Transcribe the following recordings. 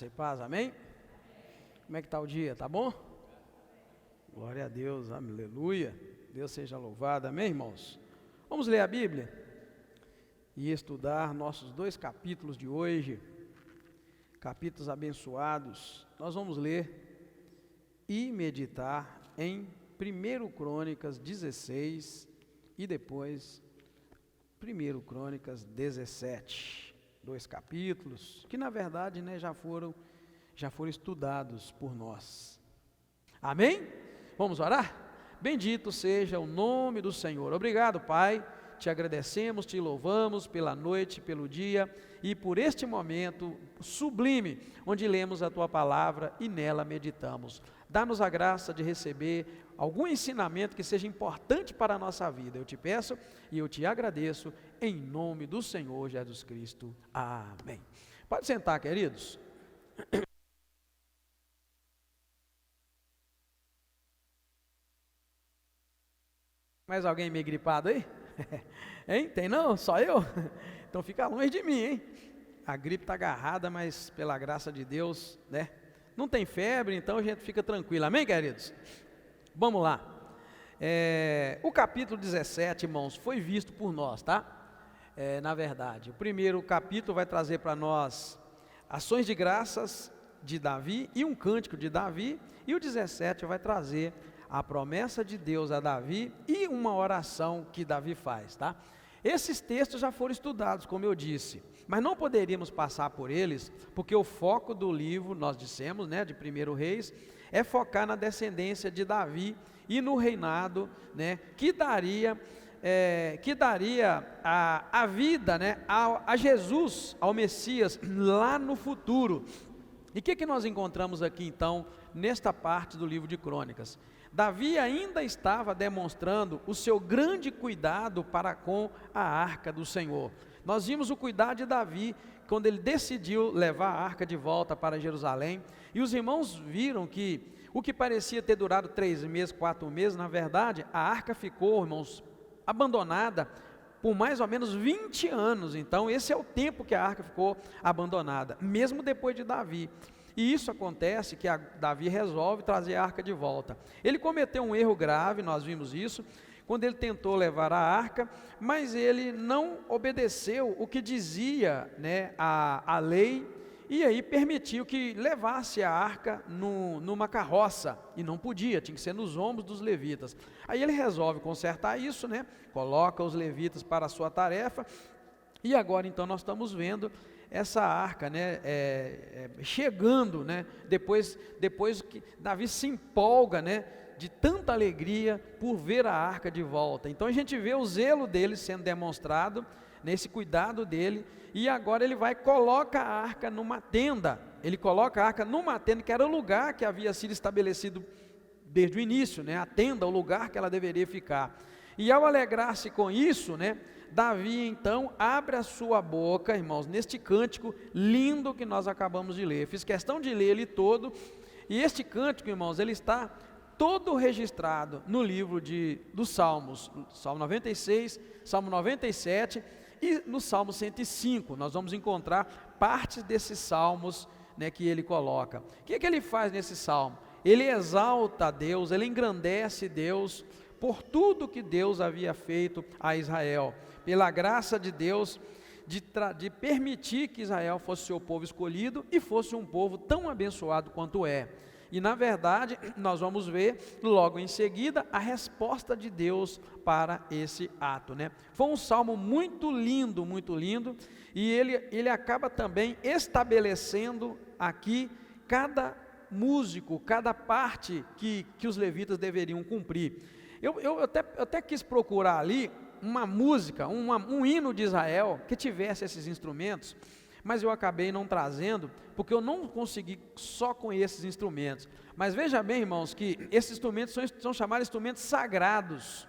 Graça e paz, amém? Como é que está o dia, tá bom? Glória a Deus, aleluia. Deus seja louvado, amém, irmãos? Vamos ler a Bíblia e estudar nossos dois capítulos de hoje, capítulos abençoados. Nós vamos ler e meditar em 1 Crônicas 16 e depois 1 Crônicas 17. Dois capítulos, que na verdade já foram estudados por nós. Amém? Vamos orar? Bendito seja o nome do Senhor. Obrigado, Pai. Te agradecemos, te louvamos pela noite, pelo dia e por este momento sublime, onde lemos a Tua palavra e nela meditamos. Dá-nos a graça de receber algum ensinamento que seja importante para a nossa vida. Eu te peço e eu te agradeço em nome do Senhor Jesus Cristo. Amém. Pode sentar, queridos. Mais alguém meio gripado aí? Hein? Tem não? Só eu? Então fica longe de mim, hein? A gripe está agarrada, mas pela graça de Deus, né? Não tem febre, então a gente fica tranquilo. Amém, queridos? Vamos lá. O capítulo 17, irmãos, foi visto por nós, tá? Na verdade, o primeiro capítulo vai trazer para nós ações de graças de Davi e um cântico de Davi, e o 17 vai trazer a promessa de Deus a Davi e uma oração que Davi faz, tá? Esses textos já foram estudados, como eu disse, mas não poderíamos passar por eles, porque o foco do livro, nós dissemos, de 1 Reis, é focar na descendência de Davi e no reinado, que daria a vida, a Jesus, ao Messias, lá no futuro. E o que nós encontramos aqui então, nesta parte do livro de Crônicas? Davi ainda estava demonstrando o seu grande cuidado para com a arca do Senhor. Nós vimos o cuidado de Davi, quando ele decidiu levar a arca de volta para Jerusalém, e os irmãos viram que o que parecia ter durado 3 meses, 4 meses, na verdade, a arca ficou, irmãos, abandonada por mais ou menos 20 anos, então esse é o tempo que a arca ficou abandonada, mesmo depois de Davi. E isso acontece que Davi resolve trazer a arca de volta. Ele cometeu um erro grave, nós vimos isso, quando ele tentou levar a arca, mas ele não obedeceu o que dizia a lei, e aí permitiu que levasse a arca numa carroça, e não podia, tinha que ser nos ombros dos levitas. Aí ele resolve consertar isso, coloca os levitas para a sua tarefa, e agora então nós estamos vendo essa arca, chegando, depois que Davi se empolga, de tanta alegria por ver a arca de volta. Então a gente vê o zelo dele sendo demonstrado, nesse cuidado dele, e agora ele coloca a arca numa tenda. Ele coloca a arca numa tenda, que era o lugar que havia sido estabelecido desde o início, a tenda, o lugar que ela deveria ficar. E ao alegrar-se com isso, Davi então abre a sua boca, irmãos, neste cântico lindo que nós acabamos de ler. Fiz questão de ler ele todo, e este cântico, irmãos, ele está todo registrado no livro dos Salmos, Salmo 96, Salmo 97 e no Salmo 105, nós vamos encontrar partes desses salmos que ele coloca. O que ele faz nesse salmo? Ele exalta a Deus, ele engrandece Deus, por tudo que Deus havia feito a Israel, pela graça de Deus, de permitir que Israel fosse seu povo escolhido e fosse um povo tão abençoado quanto é. E na verdade, nós vamos ver logo em seguida a resposta de Deus para esse ato, Foi um salmo muito lindo, e ele acaba também estabelecendo aqui cada músico, cada parte que os levitas deveriam cumprir. Eu até quis procurar ali uma música, um hino de Israel que tivesse esses instrumentos, mas eu acabei não trazendo, porque eu não consegui só com esses instrumentos. Mas veja bem, irmãos, que esses instrumentos são chamados instrumentos sagrados.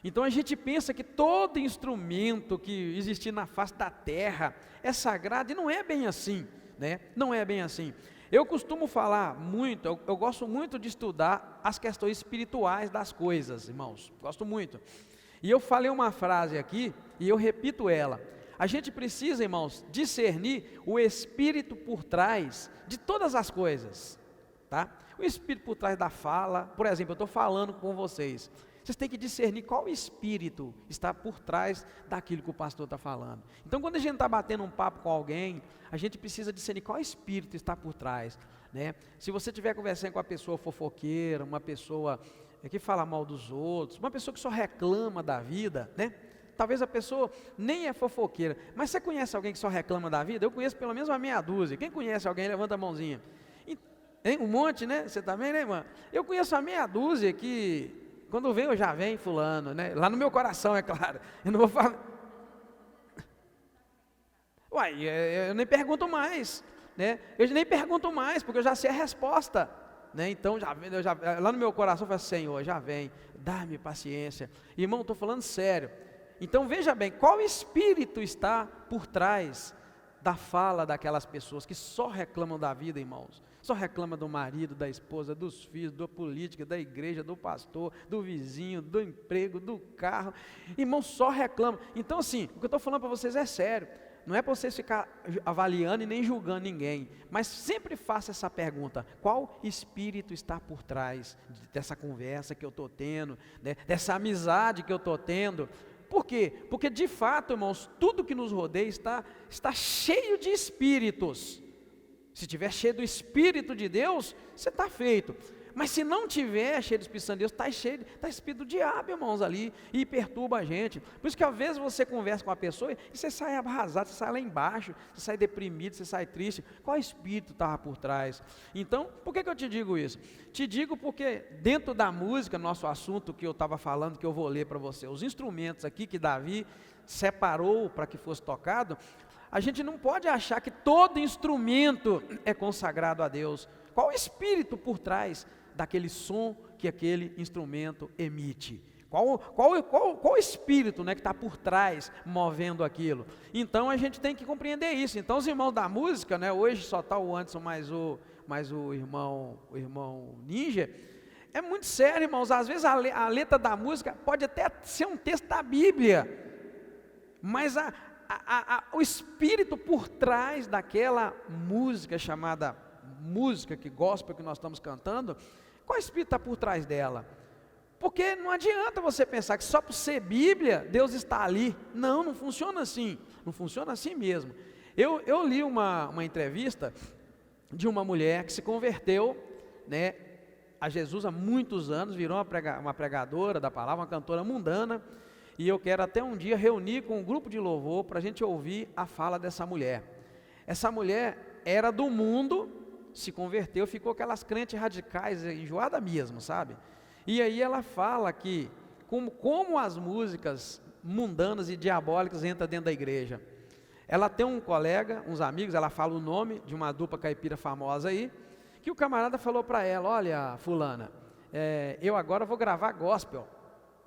Então a gente pensa que todo instrumento que existir na face da terra é sagrado, e não é bem assim, Não é bem assim. Eu costumo falar muito, eu gosto muito de estudar as questões espirituais das coisas, irmãos, gosto muito. E eu falei uma frase aqui, e eu repito ela: a gente precisa, irmãos, discernir o espírito por trás de todas as coisas, tá? O espírito por trás da fala, por exemplo, eu estou falando com vocês, vocês têm que discernir qual espírito está por trás daquilo que o pastor está falando. Então, quando a gente está batendo um papo com alguém, a gente precisa discernir qual espírito está por trás, né? Se você estiver conversando com uma pessoa fofoqueira, uma pessoa que fala mal dos outros, uma pessoa que só reclama da vida, né? Talvez a pessoa nem é fofoqueira, mas você conhece alguém que só reclama da vida? Eu conheço pelo menos uma meia dúzia. Quem conhece alguém, levanta a mãozinha. Um monte, né? Você também, né, irmã? Eu conheço uma meia dúzia que, quando vem, eu já vem fulano, né? Lá no meu coração, é claro. Eu não vou falar. Uai, eu nem pergunto mais, né? Eu nem pergunto mais, porque eu já sei a resposta, né? Então, lá no meu coração, eu falo, Senhor, já vem, dá-me paciência. Irmão, estou falando sério. Então veja bem, qual espírito está por trás da fala daquelas pessoas que só reclamam da vida, irmãos? Só reclamam do marido, da esposa, dos filhos, da política, da igreja, do pastor, do vizinho, do emprego, do carro. Irmãos, só reclamam. Então assim, o que eu estou falando para vocês é sério. Não é para vocês ficar avaliando e nem julgando ninguém, mas sempre faça essa pergunta: qual espírito está por trás dessa conversa que eu estou tendo, né, dessa amizade que eu estou tendo? Por quê? Porque de fato, irmãos, tudo que nos rodeia está cheio de espíritos. Se estiver cheio do Espírito de Deus, você está feito. Mas se não tiver cheio do Espírito Santo de Deus, está espírito do diabo, irmãos, ali, e perturba a gente. Por isso que às vezes você conversa com uma pessoa e você sai arrasado, você sai lá embaixo, você sai deprimido, você sai triste. Qual espírito estava por trás? Então, por que eu te digo isso? Te digo porque dentro da música, nosso assunto que eu estava falando, que eu vou ler para você, os instrumentos aqui que Davi separou para que fosse tocado, a gente não pode achar que todo instrumento é consagrado a Deus. Qual o espírito por trás daquele som que aquele instrumento emite? Qual espírito, né, que está por trás movendo aquilo? Então a gente tem que compreender isso. Então os irmãos da música, né, hoje só está o Anderson mais o irmão Ninja. É muito sério, irmãos. Às vezes a letra da música pode até ser um texto da Bíblia, mas o espírito por trás daquela música chamada música que gospel que nós estamos cantando, qual espírito está por trás dela? Porque não adianta você pensar que só por ser Bíblia, Deus está ali. Não, não funciona assim. Não funciona assim mesmo. Eu li uma entrevista de uma mulher que se converteu, né, a Jesus há muitos anos, virou uma pregadora da palavra, uma cantora mundana, e eu quero até um dia reunir com um grupo de louvor para a gente ouvir a fala dessa mulher. Essa mulher era do mundo, se converteu, ficou aquelas crentes radicais, enjoada mesmo, sabe? E aí ela fala que como as músicas mundanas e diabólicas entram dentro da igreja. Ela tem um colega, uns amigos, ela fala o nome de uma dupla caipira famosa aí, que o camarada falou para ela: olha, fulana, eu agora vou gravar gospel,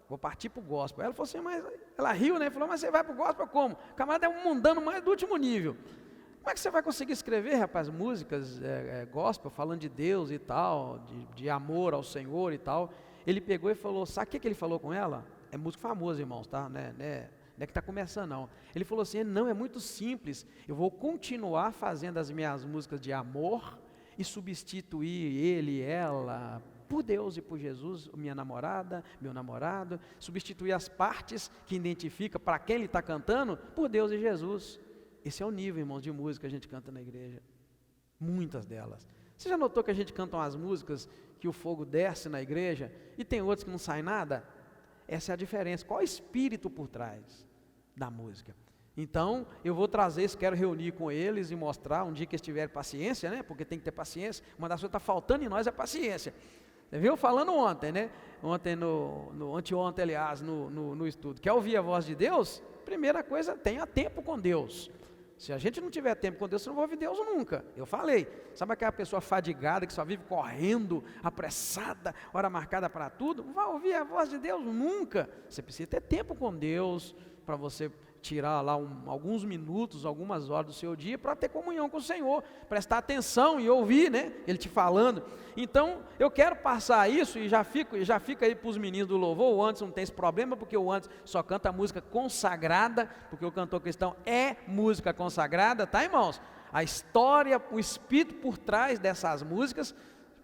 vou partir para o gospel. Ela falou assim, mas ela riu, né? Falou, mas você vai para o gospel como? O camarada é um mundano mais do último nível. Como é que você vai conseguir escrever, rapaz, músicas gospel, falando de Deus e tal, de amor ao Senhor e tal? Ele pegou e falou, sabe o que ele falou com ela? É músico famoso, irmãos, tá? Não é que está começando, não. Ele falou assim, não, é muito simples, eu vou continuar fazendo as minhas músicas de amor e substituir ele, ela, por Deus e por Jesus, minha namorada, meu namorado, substituir as partes que identifica para quem ele está cantando, por Deus e Jesus. Esse é o nível, irmãos, de música que a gente canta na igreja. Muitas delas. Você já notou que a gente canta umas músicas que o fogo desce na igreja e tem outras que não sai nada? Essa é a diferença. Qual é o espírito por trás da música? Então, eu vou trazer isso, quero reunir com eles e mostrar um dia que eles tiverem paciência, né? Porque tem que ter paciência. Uma das coisas que está faltando em nós é paciência. Você viu? Falando ontem, né? Anteontem, aliás, no estudo. Quer ouvir a voz de Deus? Primeira coisa, tenha tempo com Deus. Se a gente não tiver tempo com Deus, você não vai ouvir Deus nunca. Eu falei, sabe aquela pessoa fadigada que só vive correndo, apressada, hora marcada para tudo? Não vai ouvir a voz de Deus nunca. Você precisa ter tempo com Deus para você tirar lá alguns minutos, algumas horas do seu dia para ter comunhão com o Senhor, prestar atenção e ouvir, né, Ele te falando. Então, eu quero passar isso e já fica aí para os meninos do louvor. O Anderson não tem esse problema, porque o Anderson só canta música consagrada, porque o cantor cristão é música consagrada, tá, irmãos? A história, o espírito por trás dessas músicas,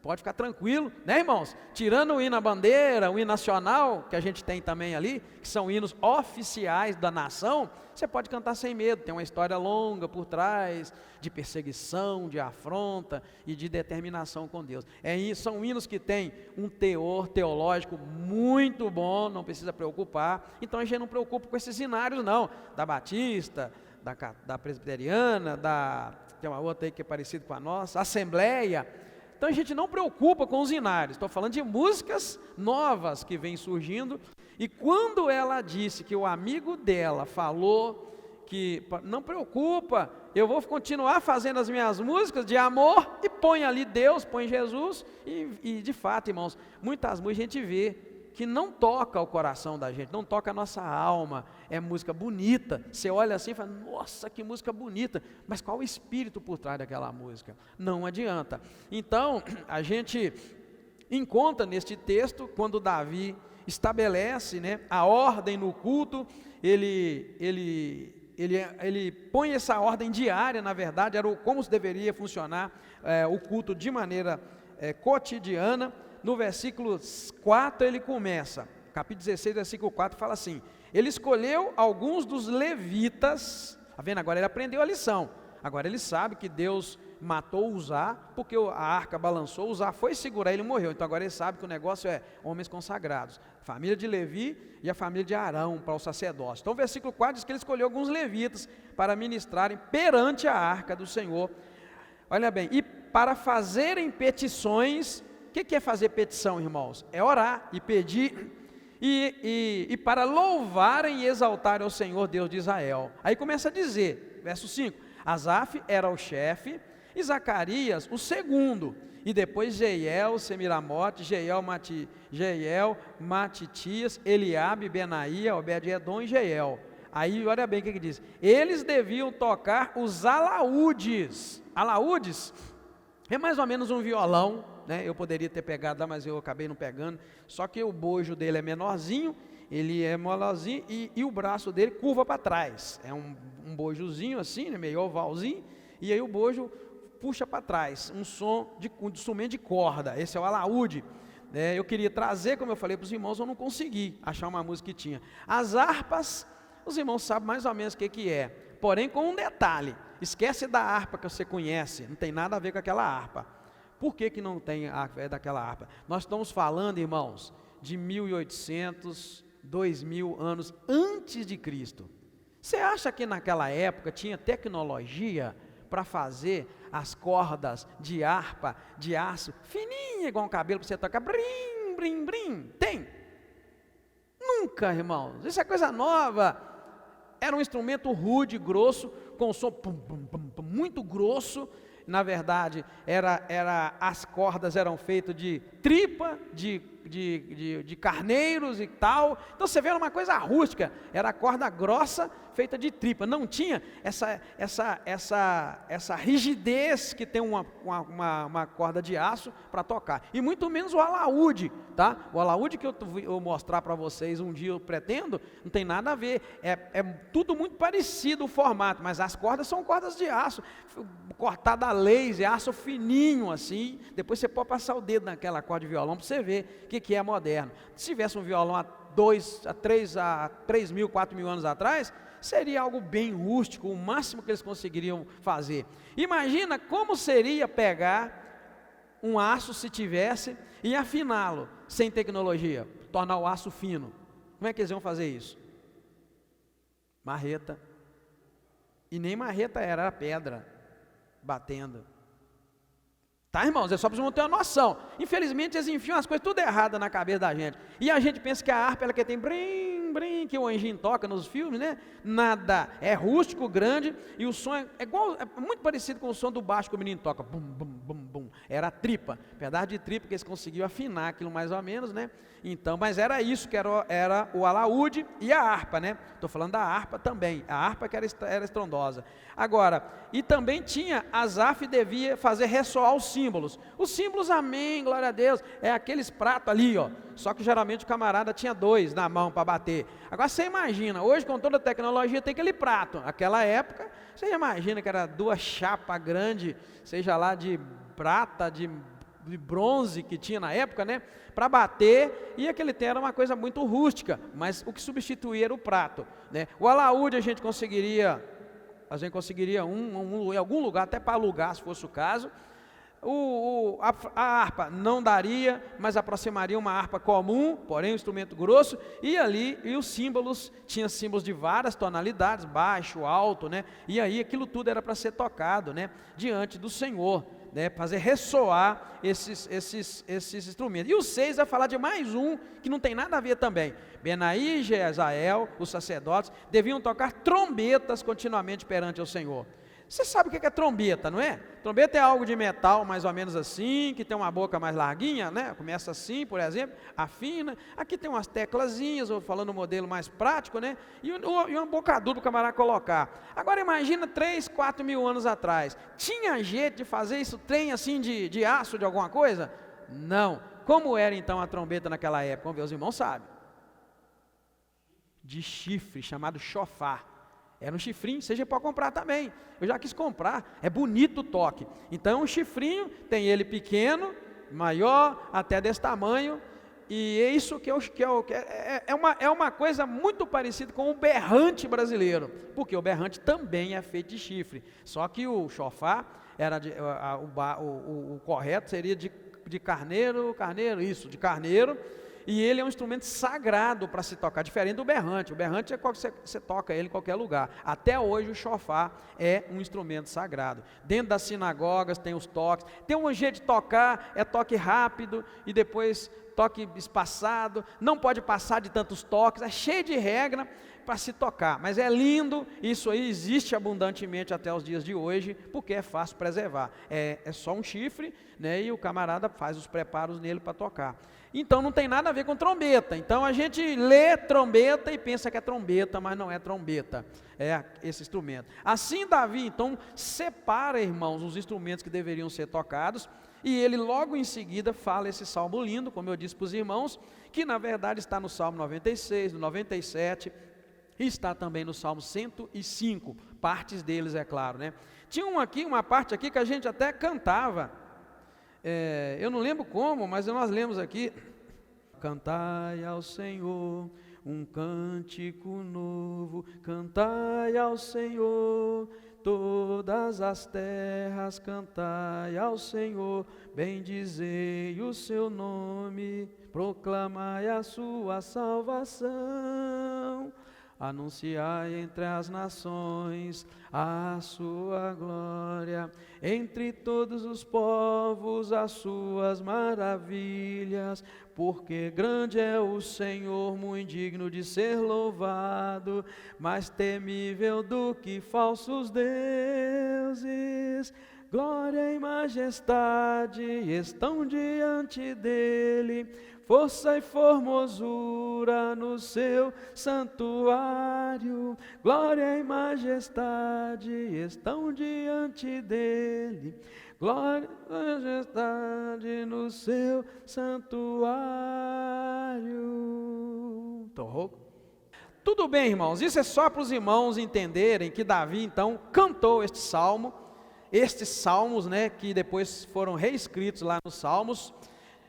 pode ficar tranquilo, né, irmãos? Tirando o hino à bandeira, o hino nacional, que a gente tem também ali, que são hinos oficiais da nação, você pode cantar sem medo. Tem uma história longa por trás, de perseguição, de afronta e de determinação com Deus. São hinos que têm um teor teológico muito bom, não precisa preocupar. Então a gente não preocupa com esses hinários não, da Batista, da Presbiteriana, tem uma outra aí que é parecida com a nossa, Assembleia. Então a gente não preocupa com os hinários. Estou falando de músicas novas que vêm surgindo. E quando ela disse que o amigo dela falou que não preocupa, eu vou continuar fazendo as minhas músicas de amor, e põe ali Deus, põe Jesus, e de fato, irmãos, muitas músicas a gente vê que não toca o coração da gente, não toca a nossa alma. É música bonita, você olha assim e fala, nossa, que música bonita, mas qual o espírito por trás daquela música? Não adianta. Então, a gente encontra neste texto, quando Davi estabelece, né, a ordem no culto, ele põe essa ordem diária, na verdade, era como deveria funcionar o culto de maneira cotidiana. No versículo 4 ele começa, capítulo 16, versículo 4, fala assim: ele escolheu alguns dos levitas, tá vendo? Agora ele aprendeu a lição, agora ele sabe que Deus matou Uzá, porque a arca balançou, Uzá foi segurar, ele morreu. Então agora ele sabe que o negócio é homens consagrados, família de Levi e a família de Arão para o sacerdócio. Então o versículo 4 diz que ele escolheu alguns levitas para ministrarem perante a arca do Senhor, olha bem, e para fazerem petições. O que é fazer petição, irmãos? É orar e pedir, e para louvarem e exaltarem ao Senhor Deus de Israel. Aí começa a dizer, verso 5, Asaf era o chefe, e Zacarias o segundo, e depois Jeiel, Semiramote, Jeiel, Matitias, Eliabe, Benaía, Obed-edom e Jeiel. Aí olha bem o que diz, eles deviam tocar os alaúdes. Alaúdes é mais ou menos um violão, né? Eu poderia ter pegado lá, mas eu acabei não pegando, só que o bojo dele é menorzinho, ele é molezinho, e o braço dele curva para trás, é um bojozinho assim, né? Meio ovalzinho, e aí o bojo puxa para trás, um instrumento de corda, esse é o alaúde. Eu queria trazer, como eu falei para os irmãos, eu não consegui achar uma música que tinha. As harpas, os irmãos sabem mais ou menos o que é, porém com um detalhe, esquece da harpa que você conhece, não tem nada a ver com aquela harpa. Por que não tem daquela harpa? Nós estamos falando, irmãos, de 1800, 2000 anos antes de Cristo. Você acha que naquela época tinha tecnologia para fazer as cordas de harpa, de aço, fininha, igual um cabelo para você tocar, brim, brim, brim? Tem? Nunca, irmãos, isso é coisa nova. Era um instrumento rude, grosso, com som pum, pum, pum, pum, muito grosso. Na verdade, as cordas eram feitas de tripa, de carneiros e tal. Então você vê uma coisa rústica, era a corda grossa feita de tripa, não tinha essa rigidez que tem uma corda de aço para tocar, e muito menos o alaúde, tá? O alaúde que eu vou mostrar para vocês um dia, eu pretendo, não tem nada a ver, é tudo muito parecido o formato, mas as cordas são cordas de aço, cortada a laser, aço fininho assim. Depois você pode passar o dedo naquela corda de violão para você ver o que é moderno. Se tivesse um violão há 3 mil, 4 mil anos atrás, seria algo bem rústico, o máximo que eles conseguiriam fazer. Imagina como seria pegar um aço, se tivesse, e afiná-lo sem tecnologia, tornar o aço fino. Como é que eles iam fazer isso? Marreta. E nem marreta era pedra batendo. Tá, irmãos? É só para vocês ter uma noção. Infelizmente eles enfiam as coisas tudo erradas na cabeça da gente. E a gente pensa que a harpa, ela que tem brim, brim, que o anjinho toca nos filmes, né? Nada. É rústico, grande, e o som é muito parecido com o som do baixo que o menino toca. Bum, bum, bum, bum. era a tripa, pedaço de tripa que eles conseguiam afinar aquilo mais ou menos, né? Então, mas era isso que era o alaúde e a harpa, né? Estou falando da harpa também, a harpa que era estrondosa. Agora, e também tinha, Asaf devia fazer ressoar os símbolos, amém, glória a Deus, é aqueles pratos ali, ó, só que geralmente o camarada tinha 2 na mão para bater. Agora você imagina, hoje com toda a tecnologia tem aquele prato, aquela época, você imagina que era 2 chapas grandes, seja lá de prata, de bronze que tinha na época, né, para bater, e aquele tempo era uma coisa muito rústica, mas o que substituía era o prato, né? O alaúde a gente conseguiria em algum lugar, até para alugar se fosse o caso. A harpa não daria, mas aproximaria uma harpa comum, porém um instrumento grosso, e os símbolos, tinha símbolos de várias tonalidades, baixo, alto, né? E aí aquilo tudo era para ser tocado, né, diante do Senhor, né, fazer ressoar esses instrumentos. E o 6 vai falar de mais um que não tem nada a ver também. Benaí e Jezael, os sacerdotes, deviam tocar trombetas continuamente perante o Senhor. Você sabe o que é trombeta, não é? Trombeta é algo de metal mais ou menos assim, que tem uma boca mais larguinha, né? Começa assim, por exemplo, afina. Aqui tem umas teclazinhas, ou falando um modelo mais prático, né? E um bocadura para o camarada colocar. Agora imagina 3, 4 mil anos atrás. Tinha jeito de fazer isso, trem assim de aço, de alguma coisa? Não. Como era então a trombeta naquela época? Vamos ver, os irmãos sabem. De chifre, chamado chofar. Era um chifrinho, seja para comprar também. Eu já quis comprar, é bonito o toque. Então um chifrinho, tem ele pequeno, maior, até desse tamanho. E é isso é uma coisa muito parecida com o berrante brasileiro. Porque o berrante também é feito de chifre. Só que o chofar, o correto seria de carneiro, de carneiro. E ele é um instrumento sagrado para se tocar, diferente do berrante. O berrante é você toca ele em qualquer lugar. Até hoje o chofar é um instrumento sagrado. Dentro das sinagogas tem os toques. Tem um jeito de tocar, é toque rápido e depois toque espaçado. Não pode passar de tantos toques, é cheio de regra para se tocar. Mas é lindo, isso aí existe abundantemente até os dias de hoje, porque é fácil preservar. É só um chifre, né, e o camarada faz os preparos nele para tocar. Então não tem nada a ver com trombeta. Então a gente lê trombeta e pensa que é trombeta, mas não é trombeta, é esse instrumento. Assim Davi então separa, irmãos, os instrumentos que deveriam ser tocados, e ele logo em seguida fala esse salmo lindo, como eu disse para os irmãos, que na verdade está no Salmo 96, no 97, e está também no Salmo 105, partes deles, é claro, né? Tinha uma parte aqui que a gente até cantava, eu não lembro como, mas nós lemos aqui: cantai ao Senhor um cântico novo, cantai ao Senhor todas as terras, cantai ao Senhor, bendizei o seu nome, proclamai a sua salvação. Anunciai entre as nações a sua glória, entre todos os povos as suas maravilhas, porque grande é o Senhor, muito digno de ser louvado, mais temível do que falsos deuses. Glória e majestade estão diante dele, força e formosura no seu santuário. Glória e majestade estão diante dele, glória e majestade no seu santuário. Estou rouco? Tudo bem, irmãos, isso é só para os irmãos entenderem que Davi então cantou este salmo, estes salmos, né, que depois foram reescritos lá nos Salmos,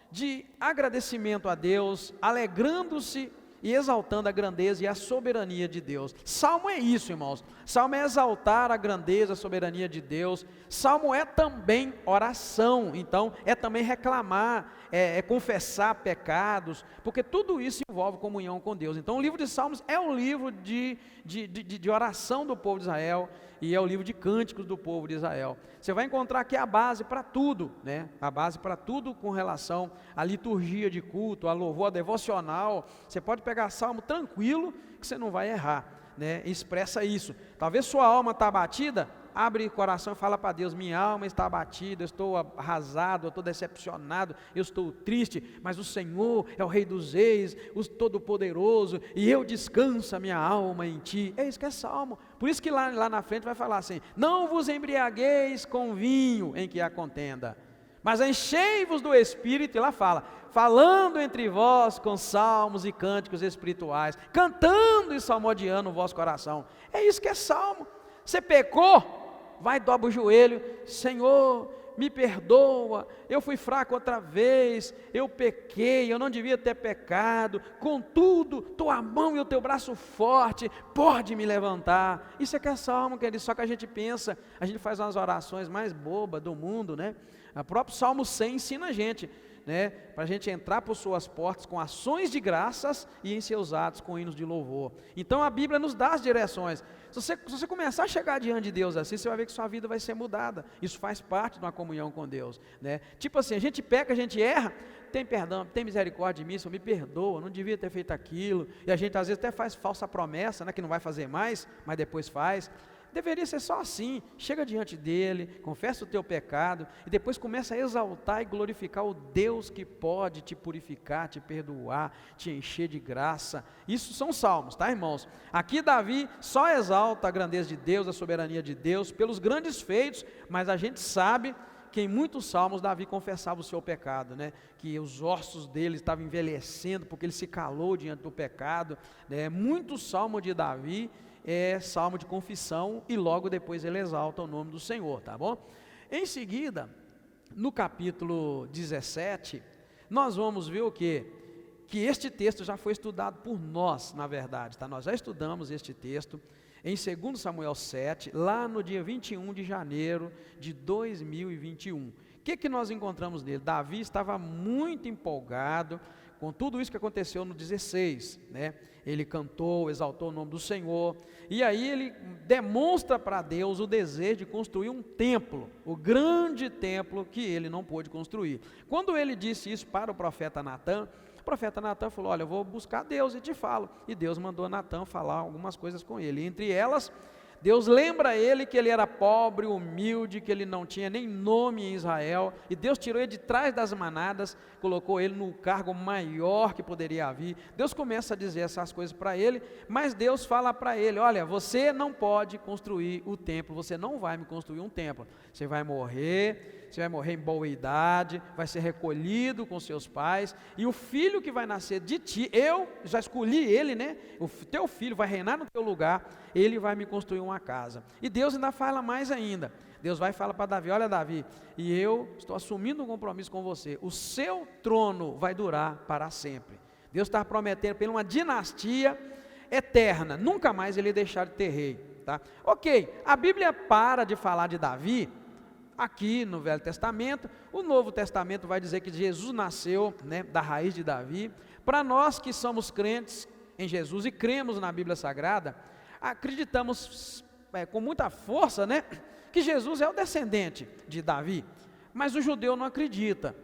de agradecimento a Deus, alegrando-se e exaltando a grandeza e a soberania de Deus. Salmo é isso, irmãos. Salmo é exaltar a grandeza, a soberania de Deus. Salmo é também oração, então é também reclamar, é confessar pecados, porque tudo isso envolve comunhão com Deus. Então o livro de Salmos é um livro de oração do povo de Israel, e é o livro de cânticos do povo de Israel. Você vai encontrar aqui a base para tudo, né? A base para tudo com relação à liturgia de culto, a louvor, a devocional. Você pode pegar salmo tranquilo, que você não vai errar, né? Expressa isso. Talvez sua alma está abatida, abre o coração e fala para Deus: minha alma está abatida, eu estou arrasado, eu estou decepcionado, eu estou triste, mas o Senhor é o Rei dos Reis, o Todo-Poderoso, e eu descanso a minha alma em Ti. É isso que é salmo. Por isso que lá na frente vai falar assim: não vos embriagueis com vinho em que há contenda, mas enchei-vos do Espírito. E lá fala: falando entre vós com salmos e cânticos espirituais, cantando e salmodiando o vosso coração. É isso que é salmo. Você pecou, vai, dobra o joelho: Senhor, me perdoa, eu fui fraco outra vez, eu pequei, eu não devia ter pecado, contudo, tua mão e o teu braço forte pode me levantar. Isso é que é salmo, querido. Só que a gente pensa, a gente faz umas orações mais bobas do mundo, né? O próprio Salmo 100 ensina a gente, né, para a gente entrar por suas portas com ações de graças e em seus atos com hinos de louvor. Então a Bíblia nos dá as direções. Se você começar a chegar diante de Deus assim, você vai ver que sua vida vai ser mudada. Isso faz parte de uma comunhão com Deus, né? Tipo assim, a gente peca, a gente erra, tem perdão, tem misericórdia de mim, Senhor, me perdoa, não devia ter feito aquilo. E a gente às vezes até faz falsa promessa, né, que não vai fazer mais, mas depois faz. Deveria ser só assim: chega diante dele, confessa o teu pecado e depois começa a exaltar e glorificar o Deus que pode te purificar, te perdoar, te encher de graça. Isso são salmos, tá, irmãos? Aqui Davi só exalta a grandeza de Deus, a soberania de Deus, pelos grandes feitos, mas a gente sabe que em muitos salmos Davi confessava o seu pecado, né? Que os ossos dele estavam envelhecendo porque ele se calou diante do pecado, né? Muito salmo de Davi é salmo de confissão e logo depois ele exalta o nome do Senhor, tá bom? Em seguida, no capítulo 17, nós vamos ver o quê? Que este texto já foi estudado por nós, na verdade, tá? Nós já estudamos este texto em 2 Samuel 7, lá no dia 21 de janeiro de 2021. O que nós encontramos nele? Davi estava muito empolgado com tudo isso que aconteceu no 16, né? Ele cantou, exaltou o nome do Senhor, e aí ele demonstra para Deus o desejo de construir um templo, o grande templo que ele não pôde construir. Quando ele disse isso para o profeta Natã falou: olha, eu vou buscar Deus e te falo. E Deus mandou Natã falar algumas coisas com ele, entre elas, Deus lembra ele que ele era pobre, humilde, que ele não tinha nem nome em Israel, e Deus tirou ele de trás das manadas, colocou ele no cargo maior que poderia haver. Deus começa a dizer essas coisas para ele, mas Deus fala para ele: olha, você não pode construir o templo, você não vai me construir um templo, você vai morrer em boa idade, vai ser recolhido com seus pais, e o filho que vai nascer de ti, eu já escolhi ele, né? O teu filho vai reinar no teu lugar, ele vai me construir uma casa. E Deus ainda fala mais ainda. Deus vai falar para Davi: olha, Davi, e eu estou assumindo um compromisso com você, o seu trono vai durar para sempre. Deus está prometendo para ele uma dinastia eterna, nunca mais ele deixar de ter rei, tá? Ok, a Bíblia para de falar de Davi aqui no Velho Testamento. O Novo Testamento vai dizer que Jesus nasceu, né, da raiz de Davi. Para nós que somos crentes em Jesus e cremos na Bíblia Sagrada, acreditamos com muita força, né, que Jesus é o descendente de Davi, mas o judeu não acredita.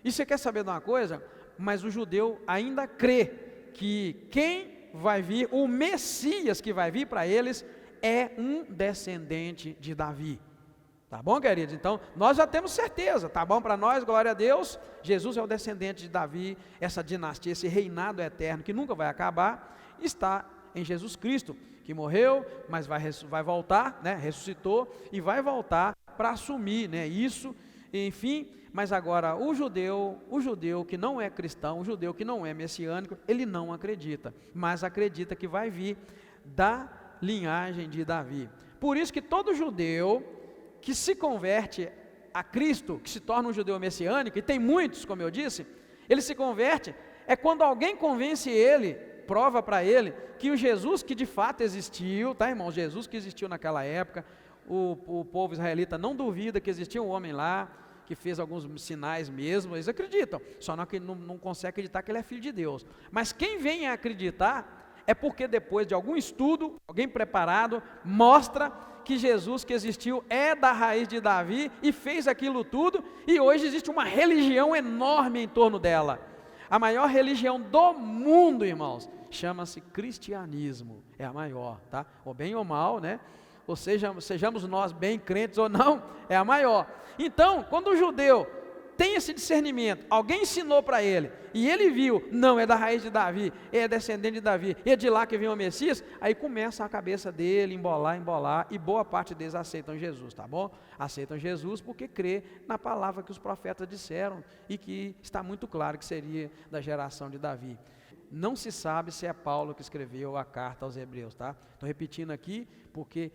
E você quer saber de uma coisa? Mas o judeu ainda crê que quem vai vir, o Messias que vai vir para eles, é um descendente de Davi. Tá bom, queridos? Então, nós já temos certeza, tá bom para nós, glória a Deus. Jesus é o descendente de Davi, essa dinastia, esse reinado eterno que nunca vai acabar, está em Jesus Cristo, que morreu, mas vai voltar, né? Ressuscitou e vai voltar para assumir, né? Isso, enfim. Mas agora o judeu que não é cristão, o judeu que não é messiânico, ele não acredita, mas acredita que vai vir da linhagem de Davi. Por isso que todo judeu que se converte a Cristo, que se torna um judeu messiânico, e tem muitos, como eu disse, ele se converte, é quando alguém convence ele, prova para ele, que o Jesus que de fato existiu, tá, irmão? Jesus que existiu naquela época, o povo israelita não duvida que existia um homem lá, que fez alguns sinais mesmo, eles acreditam, só não consegue acreditar que ele é filho de Deus. Mas quem vem a acreditar, é porque depois de algum estudo, alguém preparado, mostra que Jesus que existiu é da raiz de Davi e fez aquilo tudo, e hoje existe uma religião enorme em torno dela. A maior religião do mundo, irmãos, chama-se cristianismo, é a maior, tá? Ou bem ou mal, né? ou seja, sejamos nós bem crentes ou não, é a maior. Então, quando o judeu tem esse discernimento, alguém ensinou para ele, e ele viu, não, é da raiz de Davi, é descendente de Davi, é de lá que vem o Messias, aí começa a cabeça dele embolar, e boa parte deles aceitam Jesus, tá bom? Aceitam Jesus porque crê na palavra que os profetas disseram, e que está muito claro que seria da geração de Davi. Não se sabe se é Paulo que escreveu a carta aos Hebreus, tá? Estou repetindo aqui, porque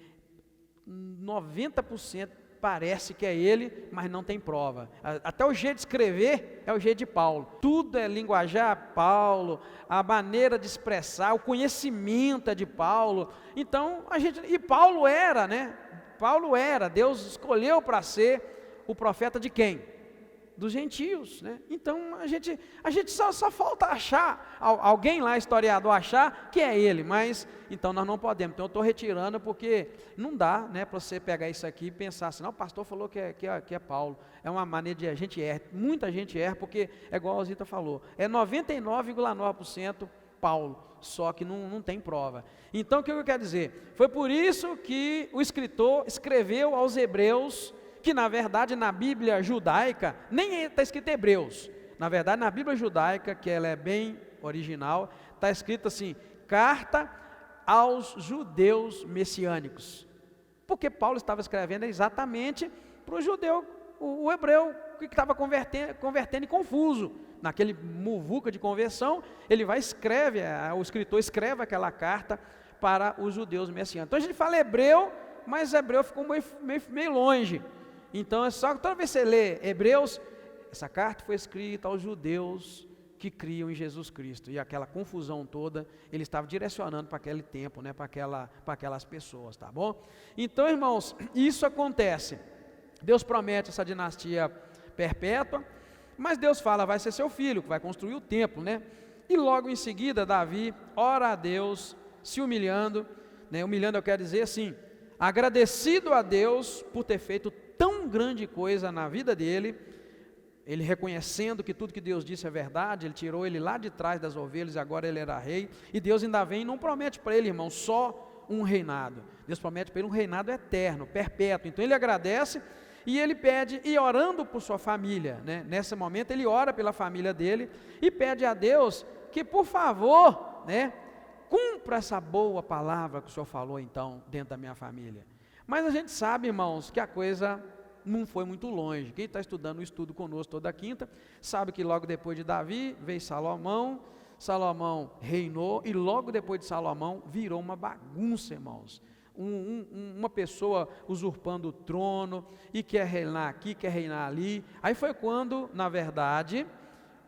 90% parece que é ele, mas não tem prova. Até o jeito de escrever é o jeito de Paulo. Tudo é linguajar Paulo, a maneira de expressar, o conhecimento é de Paulo. Então, e Paulo era, né? Paulo era, Deus escolheu para ser o profeta de quem? Dos gentios, né? Então a gente só falta achar, alguém lá, historiador, achar que é ele, mas então nós não podemos. Então eu estou retirando porque não dá, né, para você pegar isso aqui e pensar assim, não, o pastor falou que é Paulo. É uma maneira de a gente errar, muita gente erra, porque é igual a Zita falou, é 99,9% Paulo, só que não tem prova. Então o que eu quero dizer? Foi por isso que o escritor escreveu aos Hebreus, que na verdade na Bíblia judaica, nem está escrito Hebreus, na verdade na Bíblia judaica, que ela é bem original, está escrito assim, carta aos judeus messiânicos, porque Paulo estava escrevendo exatamente para o judeu, o hebreu, que estava convertendo e confuso, naquele muvuca de conversão, ele vai o escritor escreve aquela carta para os judeus messiânicos. Então a gente fala hebreu, mas hebreu ficou meio longe. Então é só que toda vez que você lê Hebreus, essa carta foi escrita aos judeus que criam em Jesus Cristo, e aquela confusão toda, ele estava direcionando para aquele tempo, né, para aquelas pessoas, tá bom? Então, irmãos, isso acontece, Deus promete essa dinastia perpétua, mas Deus fala, vai ser seu filho, que vai construir o templo, né? E logo em seguida, Davi ora a Deus, se humilhando, né? Humilhando eu quero dizer assim, agradecido a Deus por ter feito tão grande coisa na vida dele, ele reconhecendo que tudo que Deus disse é verdade, ele tirou ele lá de trás das ovelhas e agora ele era rei, e Deus ainda vem e não promete para ele, irmão, só um reinado, Deus promete para ele um reinado eterno, perpétuo. Então ele agradece e ele pede, e orando por sua família, né? Nesse momento ele ora pela família dele e pede a Deus que por favor, né, cumpra essa boa palavra que o Senhor falou então dentro da minha família. Mas a gente sabe, irmãos, que a coisa não foi muito longe. Quem está estudando o estudo conosco toda quinta, sabe que logo depois de Davi veio Salomão, Salomão reinou, e logo depois de Salomão virou uma bagunça, irmãos. Uma pessoa usurpando o trono, e quer reinar aqui, quer reinar ali. Aí foi quando, na verdade,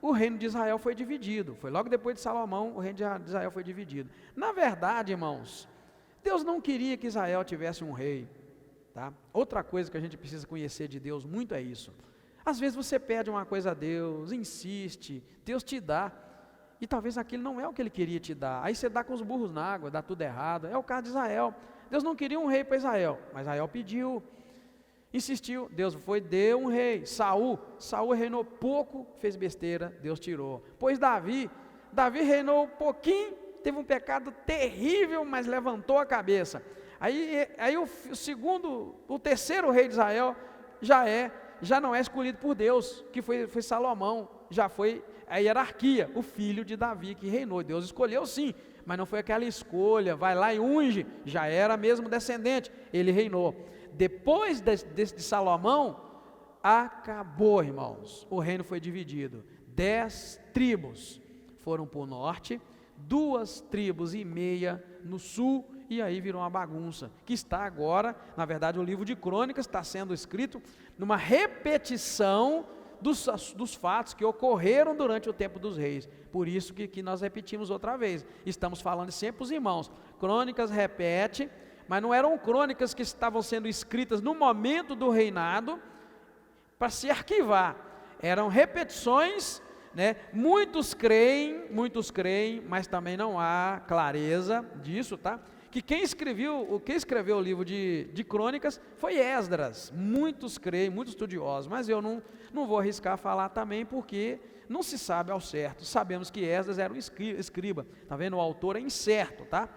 o reino de Israel foi dividido. Foi logo depois de Salomão, o reino de Israel foi dividido. Na verdade, irmãos, Deus não queria que Israel tivesse um rei, tá? Outra coisa que a gente precisa conhecer de Deus muito é isso. Às vezes você pede uma coisa a Deus, insiste, Deus te dá, e talvez aquilo não é o que Ele queria te dar. Aí você dá com os burros na água, dá tudo errado. É o caso de Israel. Deus não queria um rei para Israel, mas Israel pediu, insistiu, Deus deu um rei. Saul reinou pouco, fez besteira, Deus tirou. Pois Davi reinou pouquinho, teve um pecado terrível, mas levantou a cabeça. Aí o terceiro rei de Israel já não é escolhido por Deus, que foi Salomão, já foi a hierarquia, o filho de Davi que reinou. Deus escolheu sim, mas não foi aquela escolha, vai lá e unge, já era mesmo descendente, ele reinou. Depois de Salomão, acabou, irmãos, o reino foi dividido, 10 tribos foram para o norte, 2,5 tribos no sul, e aí virou uma bagunça, que está agora, na verdade o livro de Crônicas está sendo escrito numa repetição dos fatos que ocorreram durante o tempo dos reis, por isso que nós repetimos outra vez, estamos falando sempre os irmãos, Crônicas repete, mas não eram crônicas que estavam sendo escritas no momento do reinado, para se arquivar, eram repetições, né? Muitos creem, mas também não há clareza disso, tá? Que quem escreveu o livro de Crônicas foi Esdras. Muitos creem, muitos estudiosos, mas eu não vou arriscar falar também, porque não se sabe ao certo. Sabemos que Esdras era um escriba, tá vendo? O autor é incerto, tá?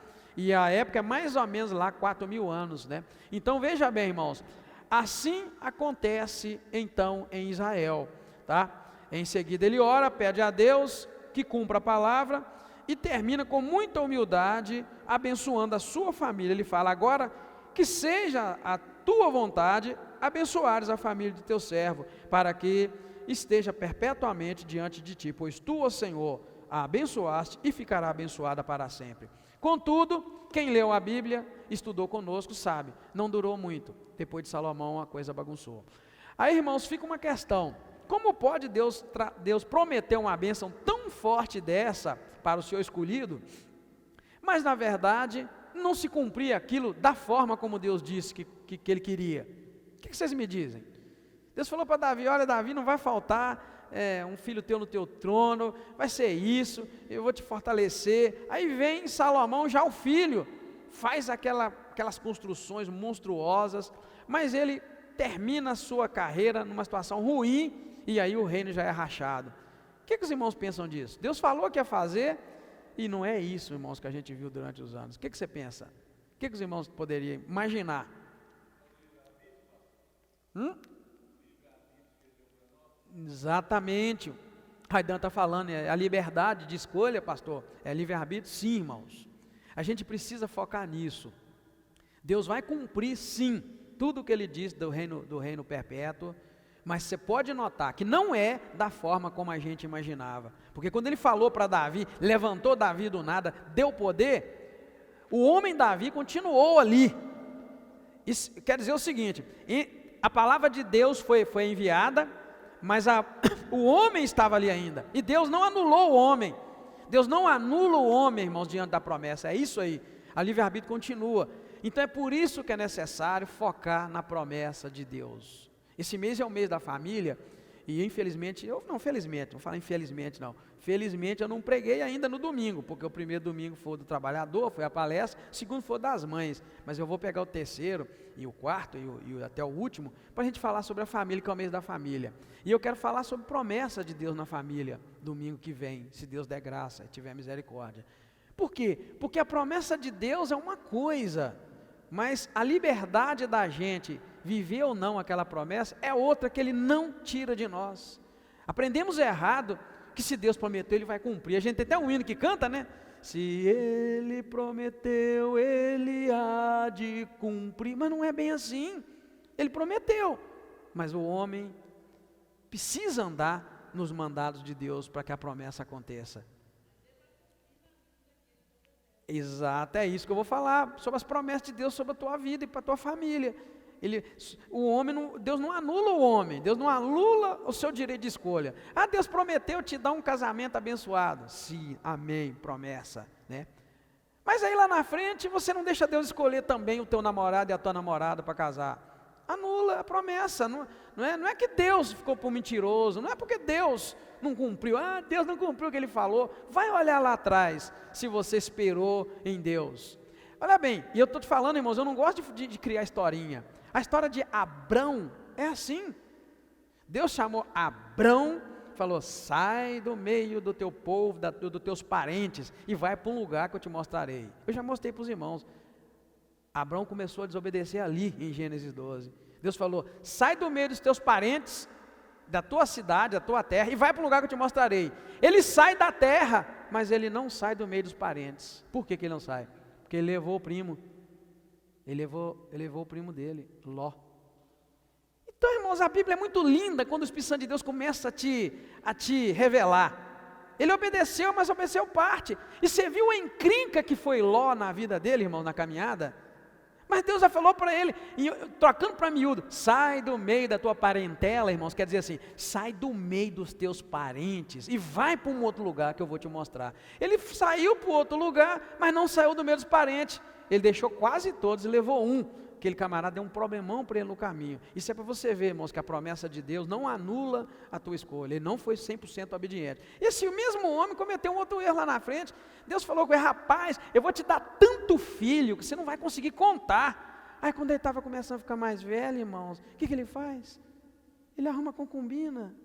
E a época é mais ou menos lá 4.000 anos, né? Então veja bem, irmãos, assim acontece então em Israel, tá? Em seguida ele ora, pede a Deus que cumpra a palavra e termina com muita humildade, abençoando a sua família. Ele fala: agora que seja a tua vontade abençoares a família de teu servo, para que esteja perpetuamente diante de ti, pois tu, ó Senhor, a abençoaste e ficará abençoada para sempre. Contudo, quem leu a Bíblia, estudou conosco, sabe, não durou muito. Depois de Salomão a coisa bagunçou. Aí, irmãos, fica uma questão: como pode Deus prometer uma bênção tão forte dessa para o seu escolhido, mas na verdade não se cumpria aquilo da forma como Deus disse que ele queria? O que vocês me dizem? Deus falou para Davi: olha, Davi, não vai faltar um filho teu no teu trono, vai ser isso, eu vou te fortalecer. Aí vem Salomão, já o filho, faz aquelas construções monstruosas, mas ele termina a sua carreira numa situação ruim, e aí o reino já é rachado. O que os irmãos pensam disso? Deus falou que ia fazer, e não é isso, irmãos, que a gente viu durante os anos. O que você pensa? O que os irmãos poderiam imaginar? Exatamente. Raidan está falando, a liberdade de escolha, pastor, é livre-arbítrio? Sim, irmãos. A gente precisa focar nisso. Deus vai cumprir, sim, tudo o que ele diz do reino perpétuo, mas você pode notar que não é da forma como a gente imaginava. Porque quando ele falou para Davi, levantou Davi do nada, deu poder, o homem Davi continuou ali. Isso quer dizer o seguinte: a palavra de Deus foi enviada, mas o homem estava ali ainda, e Deus não anulou o homem. Deus não anula o homem, irmãos, diante da promessa. É isso aí, a livre-arbítrio continua. Então é por isso que é necessário focar na promessa de Deus. Esse mês é o mês da família, e infelizmente, vou falar infelizmente não, felizmente eu não preguei ainda no domingo, porque o primeiro domingo foi do trabalhador, foi a palestra, o segundo foi das mães, mas eu vou pegar o terceiro, e o quarto, e até o último, para a gente falar sobre a família, que é o mês da família. E eu quero falar sobre promessa de Deus na família, domingo que vem, se Deus der graça e tiver misericórdia. Por quê? Porque a promessa de Deus é uma coisa, mas a liberdade da gente viver ou não aquela promessa é outra que Ele não tira de nós. Aprendemos errado que se Deus prometeu, Ele vai cumprir. A gente tem até um hino que canta, né? Se Ele prometeu, Ele há de cumprir. Mas não é bem assim. Ele prometeu, mas o homem precisa andar nos mandados de Deus para que a promessa aconteça. Exato, é isso que eu vou falar, sobre as promessas de Deus sobre a tua vida e para a tua família. Deus não anula o homem, Deus não anula o seu direito de escolha. Deus prometeu te dar um casamento abençoado. Sim, amém, promessa, né? Mas aí lá na frente você não deixa Deus escolher também o teu namorado e a tua namorada para casar. Anula a promessa, não é que Deus ficou por mentiroso, não é porque Deus não cumpriu, Deus não cumpriu o que Ele falou. Vai olhar lá atrás, se você esperou em Deus. Olha bem, e eu estou te falando, irmãos, eu não gosto de criar historinha. A história de Abrão é assim. Deus chamou Abrão, falou: sai do meio do teu povo, dos teus parentes, e vai para um lugar que eu te mostrarei. Eu já mostrei para os irmãos. Abrão começou a desobedecer ali em Gênesis 12. Deus falou: sai do meio dos teus parentes, da tua cidade, da tua terra, e vai para um lugar que eu te mostrarei. Ele sai da terra, mas ele não sai do meio dos parentes. Por que ele não sai? Porque ele levou o primo. Ele levou o primo dele, Ló. Então, irmãos, a Bíblia é muito linda quando o Espírito Santo de Deus começa a te revelar. Ele obedeceu, mas obedeceu parte. E você viu a encrenca que foi Ló na vida dele, irmão, na caminhada? Mas Deus já falou para ele, trocando para miúdo: sai do meio da tua parentela, irmãos, quer dizer assim, sai do meio dos teus parentes e vai para um outro lugar que eu vou te mostrar. Ele saiu para o outro lugar, mas não saiu do meio dos parentes. Ele deixou quase todos e levou um. Aquele camarada deu um problemão para ele no caminho. Isso é para você ver, irmãos, que a promessa de Deus não anula a tua escolha. Ele não foi 100% obediente. E assim, o mesmo homem cometeu um outro erro lá na frente. Deus falou com ele: rapaz, eu vou te dar tanto filho que você não vai conseguir contar. Aí quando ele estava começando a ficar mais velho, irmãos, o que ele faz? Ele arruma concubina.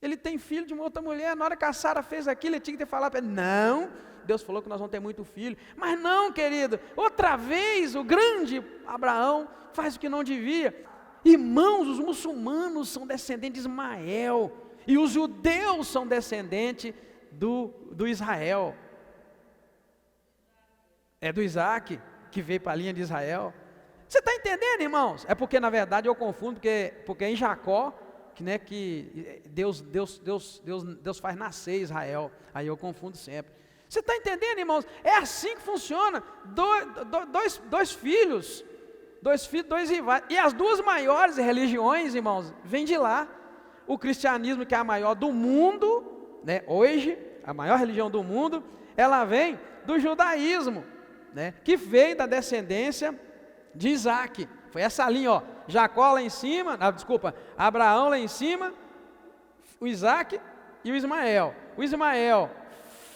Ele tem filho de uma outra mulher. Na hora que a Sara fez aquilo, ele tinha que ter falado para ele: não, Deus falou que nós vamos ter muito filho. Mas não, querido, outra vez o grande Abraão faz o que não devia. Irmãos, os muçulmanos são descendentes de Ismael, e os judeus são descendentes do Israel. É do Isaac, que veio para a linha de Israel. Você está entendendo, irmãos? É porque, na verdade, eu confundo, porque em Jacó, que Deus faz nascer Israel. Aí eu confundo sempre. Você está entendendo, irmãos? É assim que funciona. Dois filhos, dois rivais. E as duas maiores religiões, irmãos, vêm de lá. O cristianismo, que é a maior do mundo, né, hoje, a maior religião do mundo, ela vem do judaísmo, né, que veio da descendência de Isaac. Foi essa linha, ó, Jacó lá em cima, Abraão lá em cima, o Isaac e o Ismael. O Ismael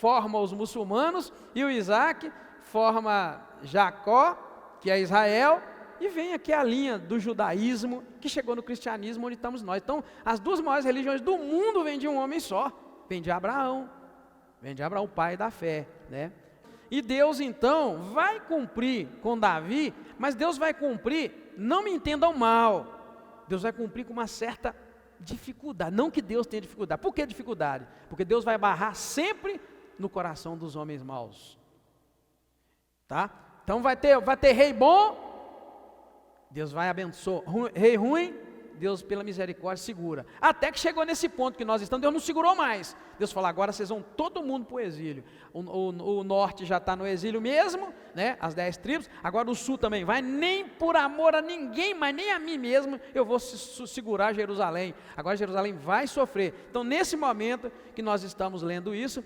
forma os muçulmanos e o Isaac forma Jacó, que é Israel, e vem aqui a linha do judaísmo, que chegou no cristianismo, onde estamos nós. Então, as duas maiores religiões do mundo vêm de um homem só, vem de Abraão, o pai da fé, né? E Deus então vai cumprir com Davi, mas Deus vai cumprir, não me entendam mal, Deus vai cumprir com uma certa dificuldade. Não que Deus tenha dificuldade. Por que dificuldade? Porque Deus vai barrar sempre no coração dos homens maus, tá? Então vai ter rei bom, Deus vai abençoar. Rei ruim, Deus pela misericórdia segura. Até que chegou nesse ponto que nós estamos, Deus não segurou mais. Deus falou: agora vocês vão todo mundo para o exílio. O norte já está no exílio mesmo, né? As 10 tribos. Agora o sul também vai. Nem por amor a ninguém, mas nem a mim mesmo, eu vou segurar Jerusalém. Agora Jerusalém vai sofrer. Então, nesse momento que nós estamos lendo isso,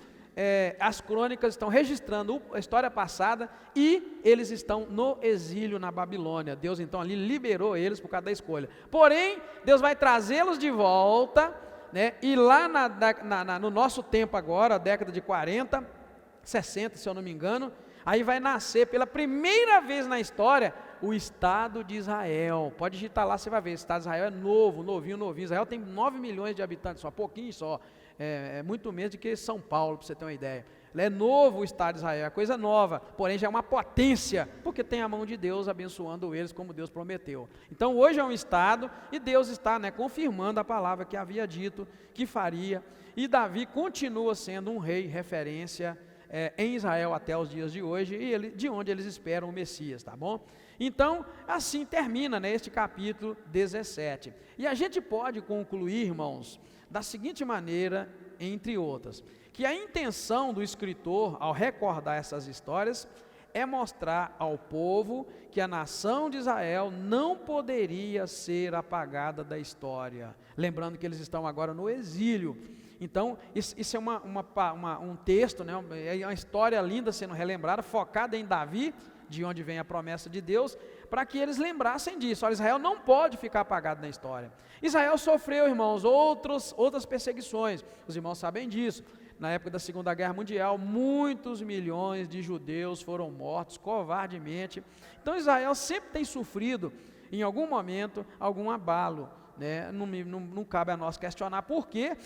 as crônicas estão registrando a história passada, e eles estão no exílio na Babilônia. Deus então ali liberou eles por causa da escolha. Porém, Deus vai trazê-los de volta, né? E lá no nosso tempo agora, década de 40, 60, se eu não me engano, aí vai nascer pela primeira vez na história o Estado de Israel. Pode digitar lá, você vai ver. O Estado de Israel é novinho. Israel tem 9 milhões de habitantes, só pouquinho só. É muito menos do que São Paulo, para você ter uma ideia. É novo o Estado de Israel, é coisa nova, porém já é uma potência, porque tem a mão de Deus abençoando eles, como Deus prometeu. Então hoje é um Estado, e Deus está, né, confirmando a palavra que havia dito que faria, e Davi continua sendo um rei referência em Israel até os dias de hoje, e de onde eles esperam o Messias, tá bom? Então, assim termina, né, este capítulo 17. E a gente pode concluir, irmãos, da seguinte maneira, entre outras, que a intenção do escritor, ao recordar essas histórias, é mostrar ao povo que a nação de Israel não poderia ser apagada da história. Lembrando que eles estão agora no exílio. Então, isso é um texto, né, é uma história linda sendo relembrada, focada em Davi, de onde vem a promessa de Deus, para que eles lembrassem disso. Olha, Israel não pode ficar apagado na história. Israel sofreu, irmãos, outras perseguições, os irmãos sabem disso. Na época da Segunda Guerra Mundial, muitos milhões de judeus foram mortos covardemente. Então Israel sempre tem sofrido, em algum momento, algum abalo, né? Não cabe a nós questionar por quê,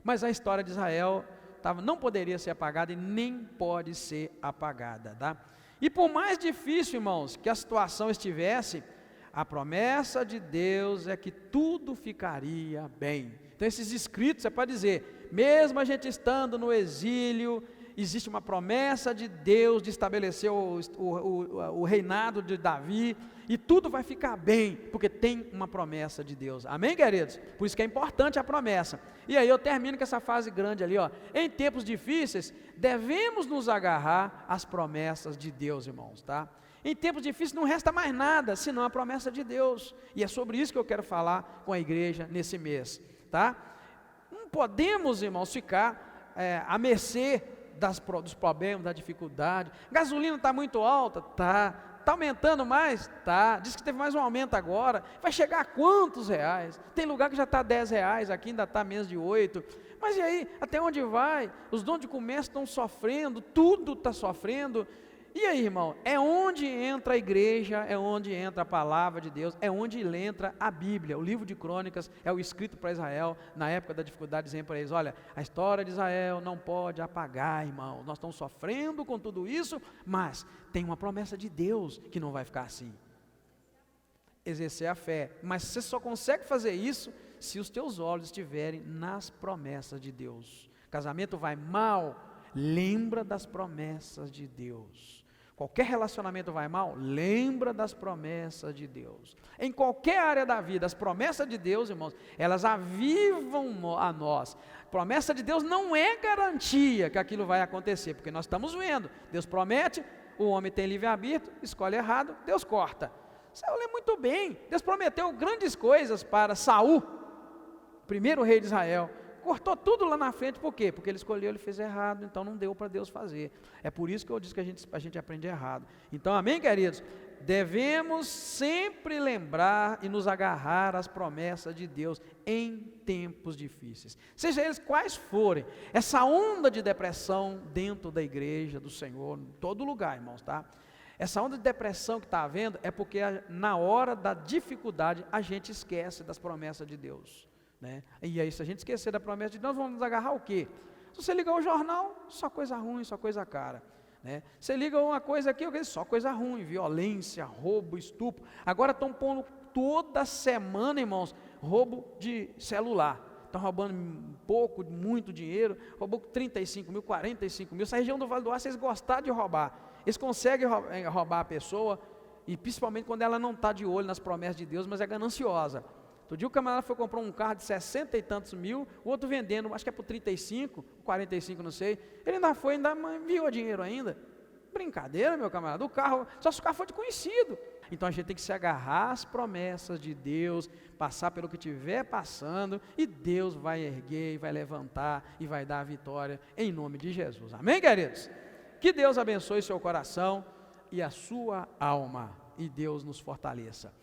mas a história de Israel não poderia ser apagada e nem pode ser apagada, tá? E por mais difícil, irmãos, que a situação estivesse, a promessa de Deus é que tudo ficaria bem. Então esses escritos, você pode dizer, mesmo a gente estando no exílio, existe uma promessa de Deus de estabelecer o reinado de Davi, e tudo vai ficar bem, porque tem uma promessa de Deus. Amém, queridos? Por isso que é importante a promessa. E aí eu termino com essa frase grande ali, ó. Em tempos difíceis, devemos nos agarrar às promessas de Deus, irmãos, tá? Em tempos difíceis não resta mais nada, senão a promessa de Deus. E é sobre isso que eu quero falar com a igreja nesse mês, tá? Não podemos, irmãos, ficar à mercê dos problemas, da dificuldade. Gasolina está muito alta? Tá. Está aumentando mais? Tá. Diz que teve mais um aumento agora. Vai chegar a quantos reais? Tem lugar que já está R$10, aqui ainda está menos de 8. Mas e aí, até onde vai? Os donos de comércio estão sofrendo, tudo está sofrendo. E aí, irmão, é onde entra a igreja, é onde entra a palavra de Deus, é onde entra a Bíblia. O livro de Crônicas é o escrito para Israel, na época da dificuldade, dizendo para eles: olha, a história de Israel não pode apagar, irmão, nós estamos sofrendo com tudo isso, mas tem uma promessa de Deus que não vai ficar assim. Exercer a fé, mas você só consegue fazer isso se os teus olhos estiverem nas promessas de Deus. Casamento vai mal, lembra das promessas de Deus. Qualquer relacionamento vai mal, lembra das promessas de Deus. Em qualquer área da vida, as promessas de Deus, irmãos, elas avivam a nós. Promessa de Deus não é garantia que aquilo vai acontecer, porque nós estamos vendo, Deus promete, o homem tem livre-arbítrio, escolhe errado, Deus corta. Saul lê muito bem, Deus prometeu grandes coisas para Saul, primeiro rei de Israel, cortou tudo lá na frente, por quê? Porque ele escolheu, ele fez errado, então não deu para Deus fazer. É por isso que eu disse que a gente aprende errado. Então, amém, queridos? Devemos sempre lembrar e nos agarrar às promessas de Deus em tempos difíceis, seja eles quais forem. Essa onda de depressão dentro da igreja do Senhor, em todo lugar, irmãos, tá? Essa onda de depressão que está havendo é porque na hora da dificuldade a gente esquece das promessas de Deus, né? E aí, se a gente esquecer da promessa de Deus, nós vamos nos agarrar o quê? Se você ligar o jornal, só coisa ruim, só coisa cara, né? Você liga uma coisa aqui, só coisa ruim, violência, roubo, estupro. Agora estão pondo toda semana, irmãos, roubo de celular. Estão roubando pouco, muito dinheiro, roubou 35 mil, 45 mil. Essa região do Vale do Aço, eles gostaram de roubar. Eles conseguem roubar a pessoa, e principalmente quando ela não está de olho nas promessas de Deus, mas é gananciosa. Outro dia o camarada foi comprar um carro de 60 e tantos mil, o outro vendendo, acho que é por 35, 45, não sei. Ele ainda foi, ainda enviou dinheiro ainda. Brincadeira, meu camarada, o carro, só se o carro for de conhecido. Então a gente tem que se agarrar às promessas de Deus, passar pelo que estiver passando, e Deus vai erguer, vai levantar e vai dar a vitória em nome de Jesus. Amém, queridos? Que Deus abençoe seu coração e a sua alma, e Deus nos fortaleça.